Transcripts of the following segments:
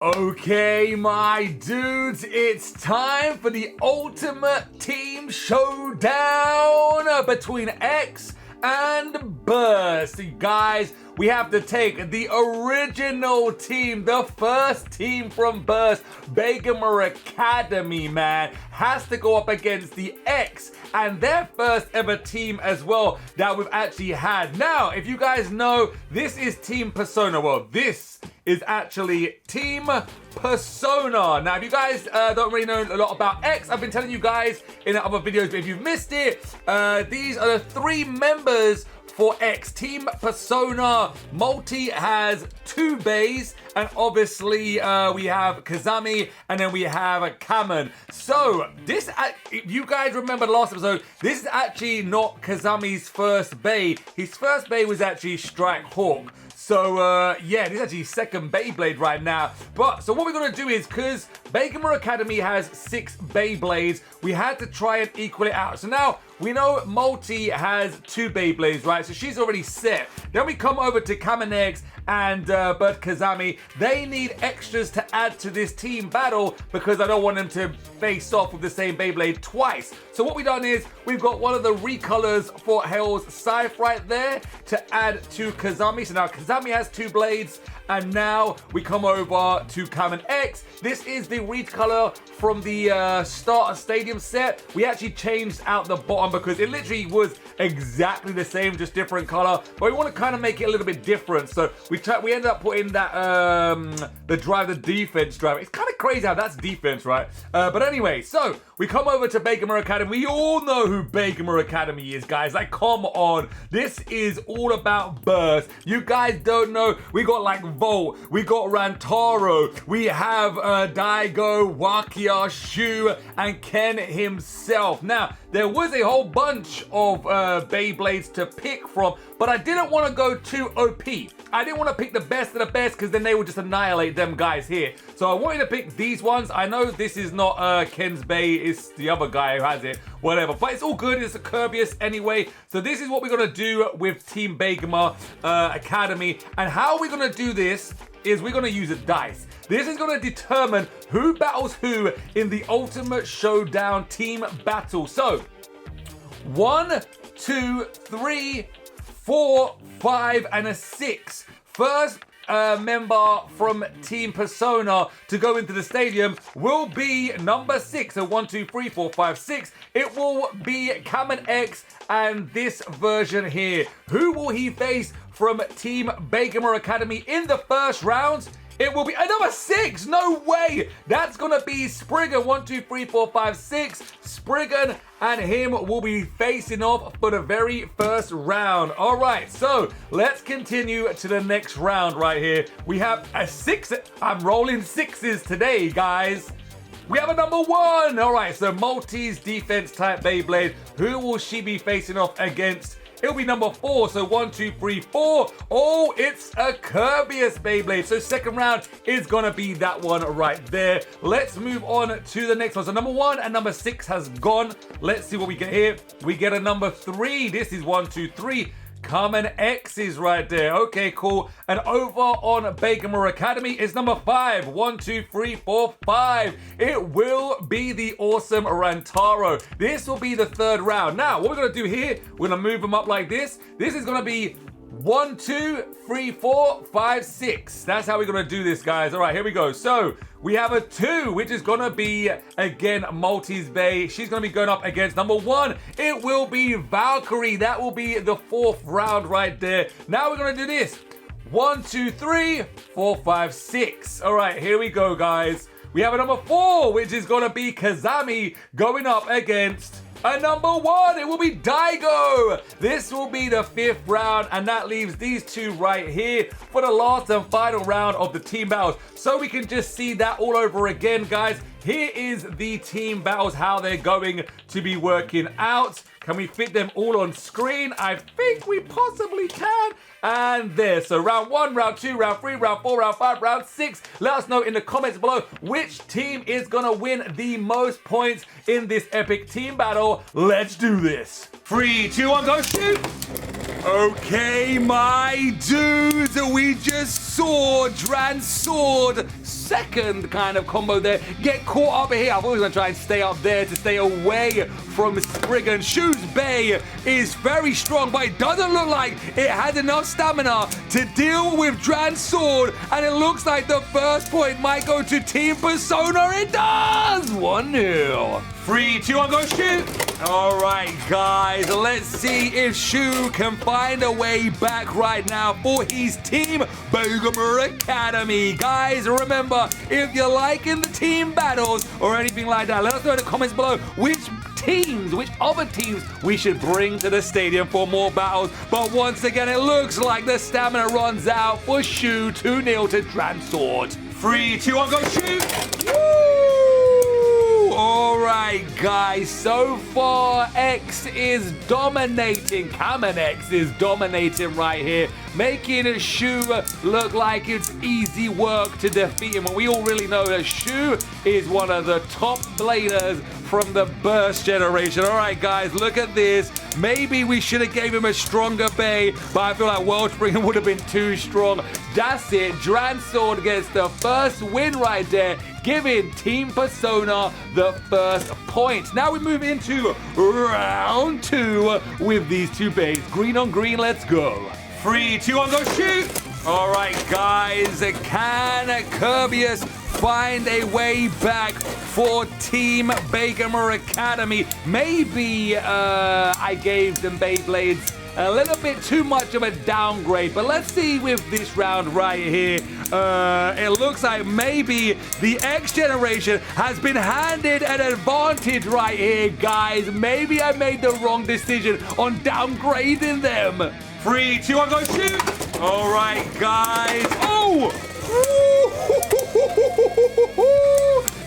Okay, my dudes, it's time for the ultimate team showdown between X and Burst. Guys, we have to take the original team, the first team from Burst, BEIGOMA Academy, man, has to go up against the X and their first ever team as well that we've actually had. Now, if you guys know, this is Team Persona. Well, this is actually Team Persona. Now, if you guys don't really know a lot about X, I've been telling you guys in other videos, but if you've missed it, these are the three members for X. Team Persona. Multi has two bays, and obviously we have Kazami, and then we have Kamen. So this, if you guys remember the last episode, this is actually not Kazami's first bay. His first bay was actually Strike Hawk. So, yeah, this is actually second Beyblade right now. But, so what we're going to do is, because BEIGOMA Academy has 6 Beyblades, we had to try and equal it out. So now, we know Multi has 2 Beyblades, right? So she's already set. Then we come over to Kamenex and Bert Kazami. They need extras to add to this team battle because I don't want them to face off with the same Beyblade twice. So what we've done is, we've got one of the recolors for Hell's Scythe right there to add to Kazami. So now Kazami has 2 blades, and now we come over to Kamen X. This is the recolor from the starter stadium set. We actually changed out the bottom because it literally was exactly the same, just different color. But we want to kind of make it a little bit different. So we ended up putting that the defense driver. It's kind of crazy how that's defense, right? But anyway, so we come over to BEIGOMA Academy. We all know who BEIGOMA Academy is, guys. Like, come on. This is all about Burst. You guys don't know. We got like Volt. We got Rantaro. We have Daigo, Wakia, Shu, and Ken himself. Now, there was a whole bunch of Beyblades to pick from, but I didn't want to go too OP. I didn't want to pick the best of the best because then they would just annihilate them guys here. So I wanted to pick these ones. I know this is not Ken's Bay, it's the other guy who has it, whatever. But it's all good, it's a Kirbyus anyway. So this is what we're going to do with Team BEIGOMA Academy. And how we're going to do this is we're going to use a dice. This is going to determine who battles who in the ultimate showdown team battle. So 1, 2, 3, 4, 5, and a 6. First member from Team Persona to go into the stadium will be number 6. So 1, 2, 3, 4, 5, 6. It will be Kamen X and this version here. Who will he face from Team BEIGOMA Academy in the first round? It will be number 6. No way. That's going to be Spriggan. 1, 2, 3, 4, 5, 6. Spriggan and him will be facing off for the very first round. All right, so let's continue to the next round right here. We have a 6. I'm rolling 6s today, guys. We have a number 1. All right, so Multi's defense type Beyblade. Who will she be facing off against? It'll be number 4, so 1, 2, 3, 4. Oh, it's a Kirbyus Beyblade. So second round is gonna be that one right there. Let's move on to the next one. So number 1 and number 6 has gone. Let's see what we get here. We get a number 3. This is 1, 2, 3. Kamen X is right there. Okay, cool. And over on BEIGOMA Academy is number 5. 1, 2, 3, 4, 5. It will be the awesome Rantaro. This will be the third round. Now, what we're going to do here, we're going to move them up like this. This is going to be 1, 2, 3, 4, 5, 6. That's how we're going to do this, guys. All right, here we go. So we have a 2, which is going to be, again, Multi's Bay. She's going to be going up against number 1. It will be Valkyrie. That will be the 4th round right there. Now we're going to do this. 1, 2, 3, 4, 5, 6. All right, here we go, guys. We have a number 4, which is going to be Kazami going up against a number 1. It will be Daigo. This will be the 5th round, and that leaves these two right here for the last and final round of the team battles. So we can just see that all over again, guys. Here is the team battles, how they're going to be working out. Can we fit them all on screen? I think we possibly can. And there, so round 1, round 2, round 3, round 4, round 5, round 6. Let us know in the comments below which team is gonna win the most points in this epic team battle. Let's do this. 3, 2, 1, go shoot. Okay, my dudes, we just saw Dran's sword, second kind of combo there, get caught up here. I thought he was going to try and stay up there to stay away from Spriggan. Shu's Bay is very strong, but it doesn't look like it has enough stamina to deal with Dran's sword, and it looks like the first point might go to Team Persona. It does! 1-0. 3, 2, 1, go shoot! All right, guys, let's see if Shu can find a way back right now for his team, BEIGOMA Academy. Guys, remember, if you're liking the team battles or anything like that, let us know in the comments below which other teams we should bring to the stadium for more battles. But once again, it looks like the stamina runs out for Shu. 2-0 to Dran's sword. 3, 2, 1, go shoot! Woo! All right, guys, so far X is dominating. Kamen X is dominating right here, making Shu look like it's easy work to defeat him. And we all really know that Shu is one of the top bladers from the Burst generation. All right, guys, look at this. Maybe we should have gave him a stronger Bay, but I feel like Wellspring would have been too strong. That's it. Dran's sword gets the first win right there, giving Team Persona the first point. Now we move into round 2 with these two bays. Green on green, let's go. 3, 2, 1, go shoot! All right, guys, can Kirbyus find a way back for Team BEIGOMA Academy? Maybe I gave them Beyblades a little bit too much of a downgrade, but let's see with this round right here. It looks like maybe the X generation has been handed an advantage right here, guys. Maybe I made the wrong decision on downgrading them. 3, 2, 1, go shoot! All right, guys. Oh!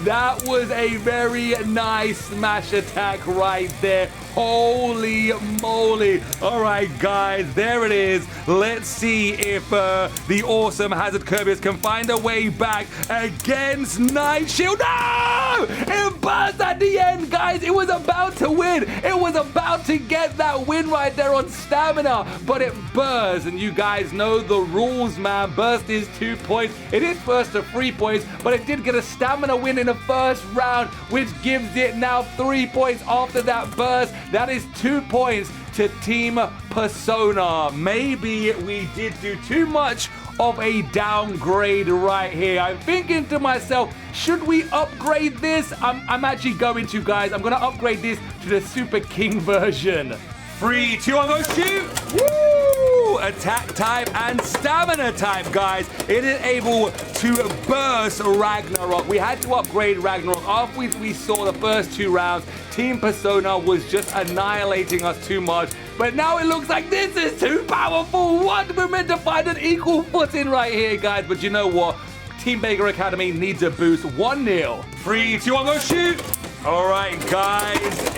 That was a very nice smash attack right there. Holy moly. All right, guys, there it is. Let's see if the awesome Hazard Kirbyus can find a way back against Night Shield. No! It burst at the end, guys. It was about to win. It was about to get that win right there on stamina, but it burst. And you guys know the rules, man. Burst is 2 points. It is first to 3 points, but it did get a stamina win in the first round, which gives it now 3 points after that burst. That is 2 points to Team Persona. Maybe we did do too much of a downgrade right here. I'm thinking to myself, should we upgrade this? I'm actually going to, guys. I'm going to upgrade this to the Super King version. 3, 2, 1, go shoot! Woo! Attack type and stamina type, guys. It is able to burst Ragnarok. We had to upgrade Ragnarok after we saw the first 2 rounds. Team Persona was just annihilating us too much. But now it looks like this is too powerful. What? We're meant to find an equal footing right here, guys. But you know what? Team BEIGOMA Academy needs a boost. 1-0. 3, 2, 1, go shoot! All right, guys.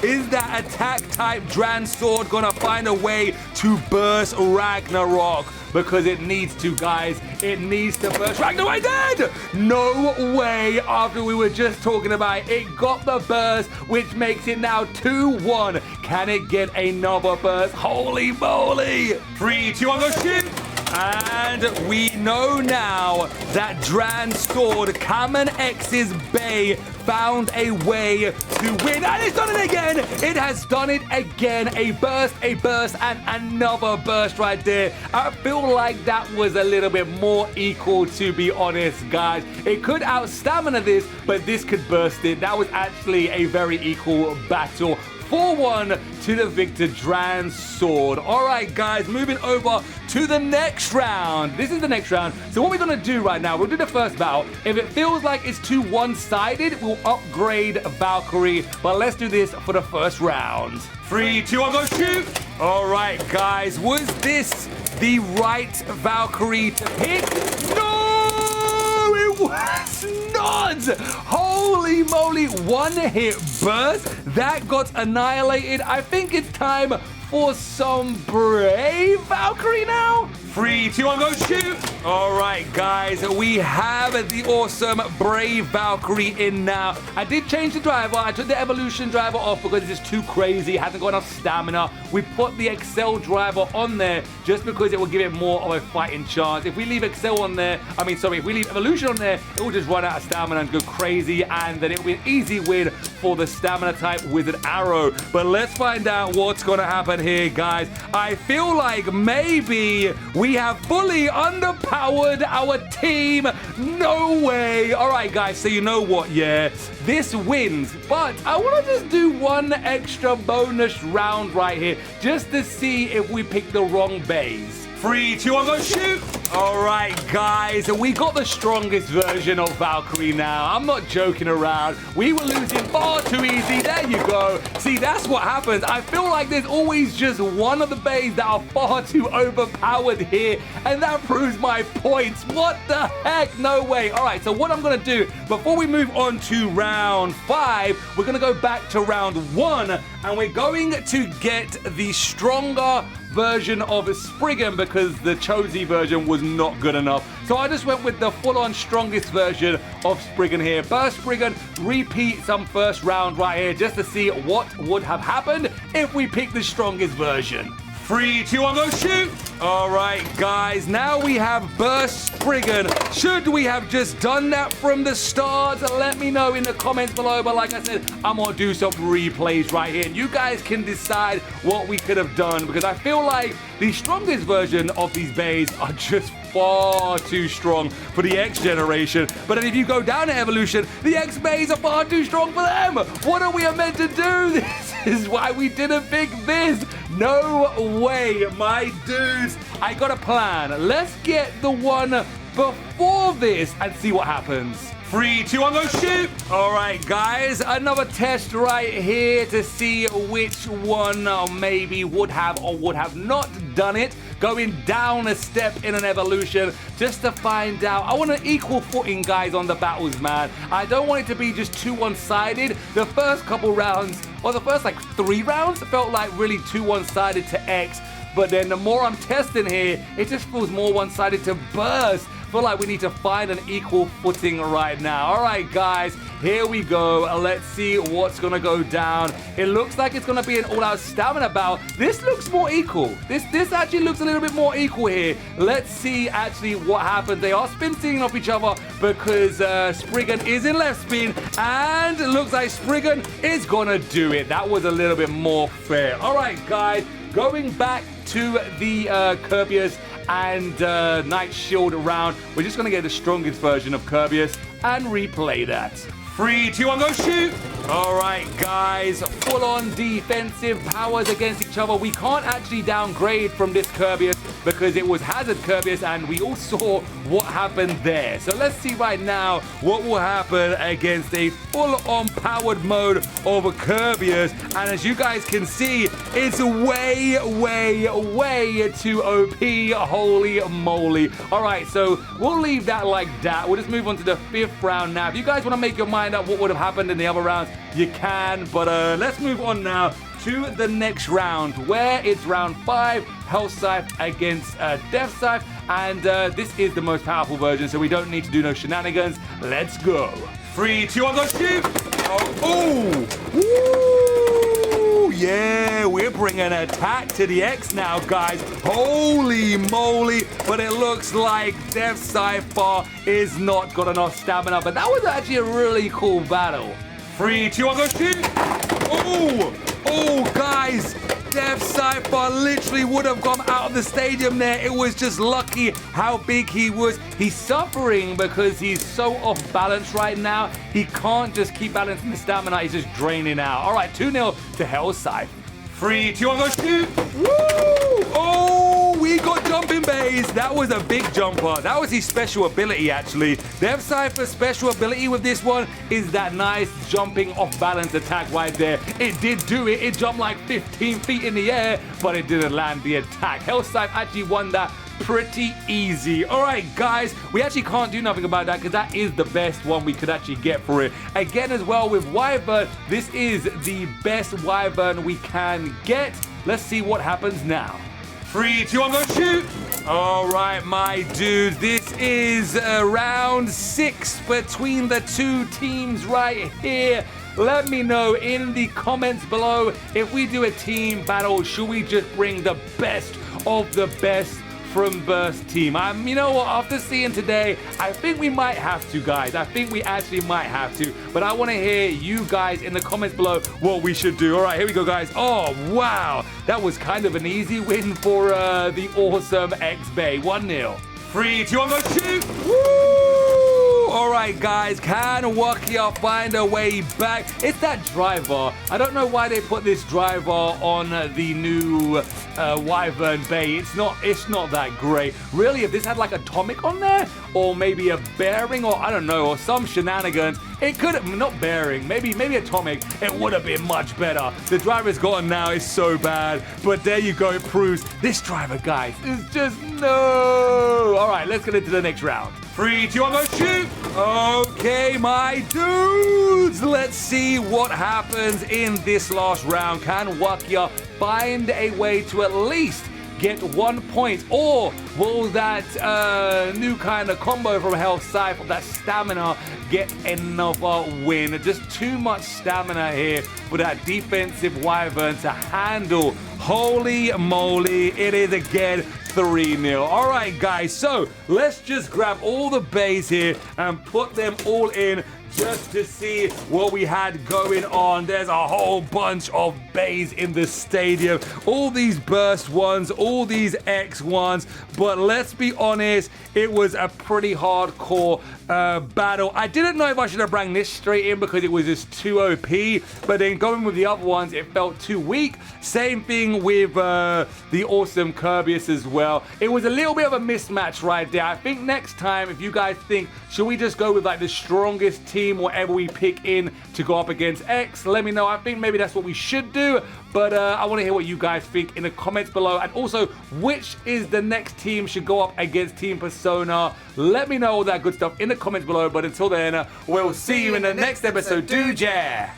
Is that attack type Dran's sword gonna find a way to burst Ragnarok? Because it needs to, guys. It needs to burst Ragnarok. Dead! No way. After we were just talking about it got the burst, which makes it now 2-1. Can it get another burst? Holy moly! 3, 2, 1, go shoot! And we know now that Dran's sword, Kamen X's Bay, found a way to win. And it's done it again. It has done it again. A burst, and another burst right there. I feel like that was a little bit more equal, to be honest, guys. It could out-stamina this, but this could burst it. That was actually a very equal battle. 4-1 to the victor, Dran's sword. All right, guys, moving over to the next round. This is the next round. So what we're going to do right now, we'll do the first battle. If it feels like it's too one-sided, we'll upgrade Valkyrie. But let's do this for the first round. 3, 2, 1, go shoot! All right, guys, was this the right Valkyrie to pick? No, it was not! Holy moly, 1-hit burst. That got annihilated. I think it's time for some brave Valkyrie now. 3, 2, 1, go shoot! All right, guys, we have the awesome Brave Valkyrie in now. I did change the driver. I took the Evolution driver off because it's just too crazy. It hasn't got enough stamina. We put the Excel driver on there just because it will give it more of a fighting chance. If we leave Excel on there, if we leave Evolution on there, it will just run out of stamina and go crazy, and then it will be an easy win for the stamina type Wizard Arrow. But let's find out what's going to happen here, guys. I feel like maybe we have fully underpowered our team. No way. All right, guys, so you know what? Yeah, this wins, but I want to just do one extra bonus round right here just to see if we pick the wrong bays. 3, 2, 1, go shoot! All right, guys, we got the strongest version of Valkyrie now. I'm not joking around. We were losing far too easy. There you go. See, that's what happens. I feel like there's always just one of the bays that are far too overpowered here, and that proves my points. What the heck? No way. All right, so what I'm going to do, before we move on to round 5, we're going to go back to round 1, and we're going to get the stronger version of Spriggan because the Chosy version was not good enough. So I just went with the full-on strongest version of Spriggan here. Burst Spriggan, repeat some first round right here just to see what would have happened if we picked the strongest version. 3, 2, 1, go shoot! All right, guys, now we have Burst Spriggan. Should we have just done that from the start? Let me know in the comments below. But like I said, I'm going to do some replays right here. You guys can decide what we could have done because I feel like the strongest version of these bays are just far too strong for the X generation. But then if you go down to Evolution, the X bays are far too strong for them. What are we meant to do? This is why we didn't pick this. No way, my dudes. I got a plan. Let's get the one before this and see what happens. 3, 2, 1, go shoot! All right, guys, another test right here to see which one maybe would have or would have not done it. Going down a step in an Evolution just to find out. I want an equal footing, guys, on the battles, man. I don't want it to be just too one-sided. The first couple rounds, or the first like 3 rounds, felt like really too one-sided to X. But then the more I'm testing here, it just feels more one-sided to Burst. Feel like we need to find an equal footing right now. All right, guys, here we go. Let's see what's gonna go down. It looks like it's gonna be an all-out stamina bout. This looks more equal. This actually looks a little bit more equal here. Let's see actually what happens. They are spin stealing off each other because Spriggan is in left spin, and it looks like Spriggan is gonna do it. That was a little bit more fair. All right, guys, going back to the Kirbyus and Knight Shield round. We're just going to get the strongest version of Kirbyus and replay that. 3, 2, 1, go shoot! All right, guys, full-on defensive powers against each other. We can't actually downgrade from this Kirbyus because it was Hazard Kirbyus, and we all saw what happened there. So let's see right now what will happen against a full-on powered mode of a Kirbyus. And as you guys can see, it's way, way, way too OP. Holy moly. All right, so we'll leave that like that. We'll just move on to the 5th round now. If you guys want to make your mind up what would have happened in the other rounds, you can. But let's move on now to the next round, where it's round 5, Health Scythe against Death Scythe, and this is the most powerful version, so we don't need to do no shenanigans. Let's go. 3, 2, 1, go shoot! Oh, yeah, we're bringing attack to the X now, guys. Holy moly, but it looks like Death Scythe is not got enough stamina, but that was actually a really cool battle. 3, 2, 1, go shoot! Oh, guys, Death Scythe literally would have gone out of the stadium there. It was just lucky how big he was. He's suffering because he's so off balance right now. He can't just keep balancing the stamina. He's just draining out. All right, 2-0 to Hell Scythe. 3, 2, 1, go shoot! Woo! Oh, we got jumping bays. That was a big jumper. That was his special ability, actually. Death Scythe's special ability with this one is that nice jumping off balance attack right there. It did do it. It jumped like 15 feet in the air, but it didn't land the attack. Hell Scythe actually won that pretty easy. All right, guys, we actually can't do nothing about that because that is the best one we could actually get for it. Again, as well with Wyvern, this is the best Wyvern we can get. Let's see what happens now. 3, 2, 1, go shoot! All right, my dudes, this is round 6 between the two teams right here. Let me know in the comments below if we do a team battle, should we just bring the best of the best from Burst team? You know what, after seeing today, I think we might have to, guys. I think we actually might have to, but I want to hear you guys in the comments below what we should do. All right, here we go, guys. Oh, wow. That was kind of an easy win for the awesome X-Bay. 1-0. 3, 2, 1, go shoot! Woo! All right, guys, can Wakia find a way back? It's that driver. I don't know why they put this driver on the new Wyvern Bay. It's not that great. Really, if this had like atomic on there, or maybe a bearing, or I don't know, or some shenanigans, it could have, not bearing, maybe atomic, it would have been much better. The driver's gotten now is so bad, but there you go, it proves this driver, guys, is just no. All right, let's get into the next round. 3, 2, 1, go shoot! Okay, my dudes, let's see what happens in this last round. Can Wakia find a way to at least get 1 point, or will that new kind of combo from Health Scythe, that stamina, get another win? Just too much stamina here for that defensive Wyvern to handle. Holy moly, it is again 3-0. All right, guys, so let's just grab all the bays here and put them all in just to see what we had going on. There's a whole bunch of bays in the stadium. All these burst ones, all these X ones. But let's be honest, it was a pretty hardcore battle. I didn't know if I should have brought this straight in because it was just too OP. But then going with the other ones, it felt too weak. Same thing with the awesome Kirbyus as well. It was a little bit of a mismatch right there. I think next time, if you guys think, should we just go with like the strongest team, whatever we pick in to go up against X, let me know. I think maybe that's what we should do, but I want to hear what you guys think in the comments below, and also which is the next team should go up against Team Persona. Let me know all that good stuff in the comments below, but until then, we'll see you in the next episode, dude. Yeah.